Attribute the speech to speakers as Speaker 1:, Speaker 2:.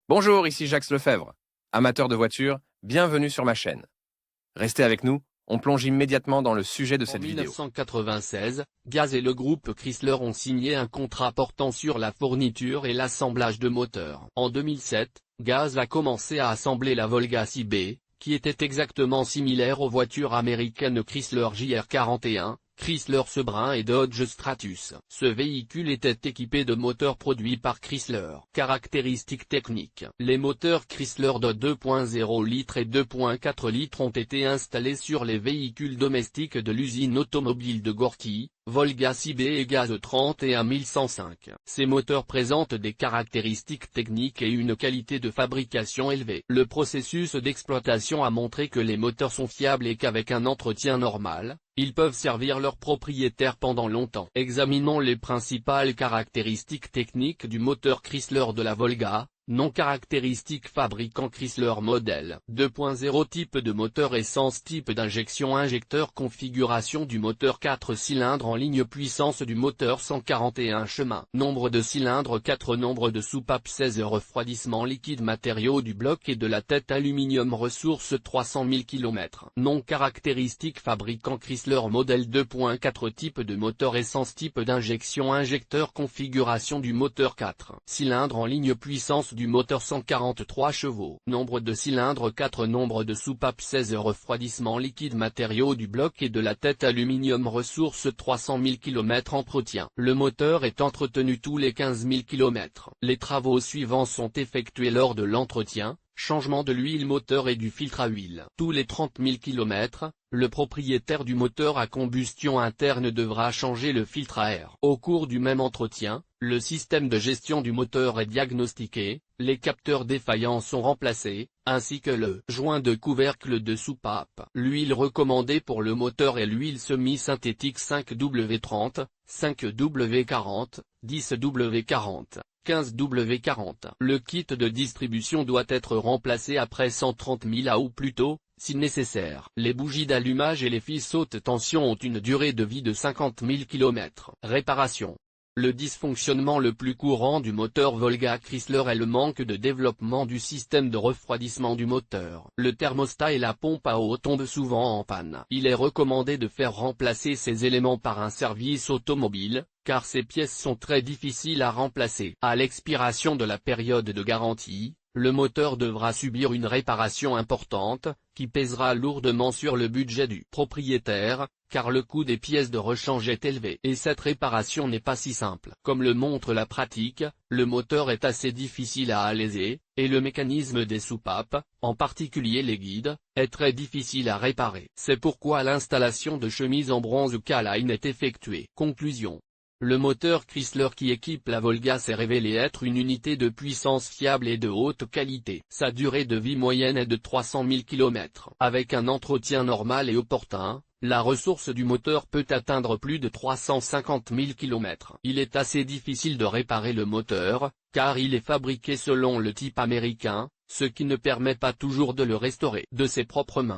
Speaker 1: Bonjour, ici Jacques Lefebvre. Amateur de voitures, bienvenue sur ma chaîne. Restez avec nous, on plonge immédiatement dans le sujet de
Speaker 2: En
Speaker 1: cette vidéo.
Speaker 2: 1996, Gaz et le groupe Chrysler ont signé un contrat portant sur la fourniture et l'assemblage de moteurs. En 2007, Gaz a commencé à assembler la Volga CB, qui était exactement similaire aux voitures américaines Chrysler JR41, Chrysler Sebring et Dodge Stratus. Ce véhicule était équipé de moteurs produits par Chrysler. Caractéristiques techniques. Les moteurs Chrysler de 2.0 litres et 2.4 litres ont été installés sur les véhicules domestiques de l'usine automobile de Gorky, Volga CB et Gaz 31105. Ces moteurs présentent des caractéristiques techniques et une qualité de fabrication élevée. Le processus d'exploitation a montré que les moteurs sont fiables et qu'avec un entretien normal, ils peuvent servir leurs propriétaires pendant longtemps. Examinons les principales caractéristiques techniques du moteur Chrysler de la Volga. Non caractéristiques fabricant Chrysler modèle 2.0 type de moteur essence type d'injection injecteur configuration du moteur 4 cylindres en ligne puissance du moteur 141 chemin nombre de cylindres 4 nombre de soupapes 16 refroidissement liquide matériaux du bloc et de la tête aluminium ressources 300 000 km non caractéristiques fabricant Chrysler modèle 2.4 type de moteur essence type d'injection injecteur configuration du moteur 4 cylindres en ligne puissance du moteur 143 chevaux. Nombre de cylindres 4 nombre de soupapes 16 refroidissement liquide matériaux du bloc et de la tête aluminium ressources 300 000 km entretien. Le moteur est entretenu tous les 15 000 km. Les travaux suivants sont effectués lors de l'entretien. Changement de l'huile moteur et du filtre à huile. Tous les 30 000 km, le propriétaire du moteur à combustion interne devra changer le filtre à air. Au cours du même entretien, le système de gestion du moteur est diagnostiqué, les capteurs défaillants sont remplacés, ainsi que le joint de couvercle de soupape. L'huile recommandée pour le moteur est l'huile semi-synthétique 5W30, 5W40, 10W40. 15W40. Le kit de distribution doit être remplacé après 130 000 A ou plus tôt, si nécessaire. Les bougies d'allumage et les fils haute tension ont une durée de vie de 50 000 km. Réparation. Le dysfonctionnement le plus courant du moteur Volga Chrysler est le manque de développement du système de refroidissement du moteur. Le thermostat et la pompe à eau tombent souvent en panne. Il est recommandé de faire remplacer ces éléments par un service automobile, car ces pièces sont très difficiles à remplacer. À l'expiration de la période de garantie, le moteur devra subir une réparation importante, qui pèsera lourdement sur le budget du propriétaire, car le coût des pièces de rechange est élevé. Et cette réparation n'est pas si simple. Comme le montre la pratique, le moteur est assez difficile à alaiser, et le mécanisme des soupapes, en particulier les guides, est très difficile à réparer. C'est pourquoi l'installation de chemises en bronze ou K-Line est effectuée. Conclusion. Le moteur Chrysler qui équipe la Volga s'est révélé être une unité de puissance fiable et de haute qualité. Sa durée de vie moyenne est de 300 000 km. Avec un entretien normal et opportun, la ressource du moteur peut atteindre plus de 350 000 km. Il est assez difficile de réparer le moteur, car il est fabriqué selon le type américain, ce qui ne permet pas toujours de le restaurer de ses propres mains.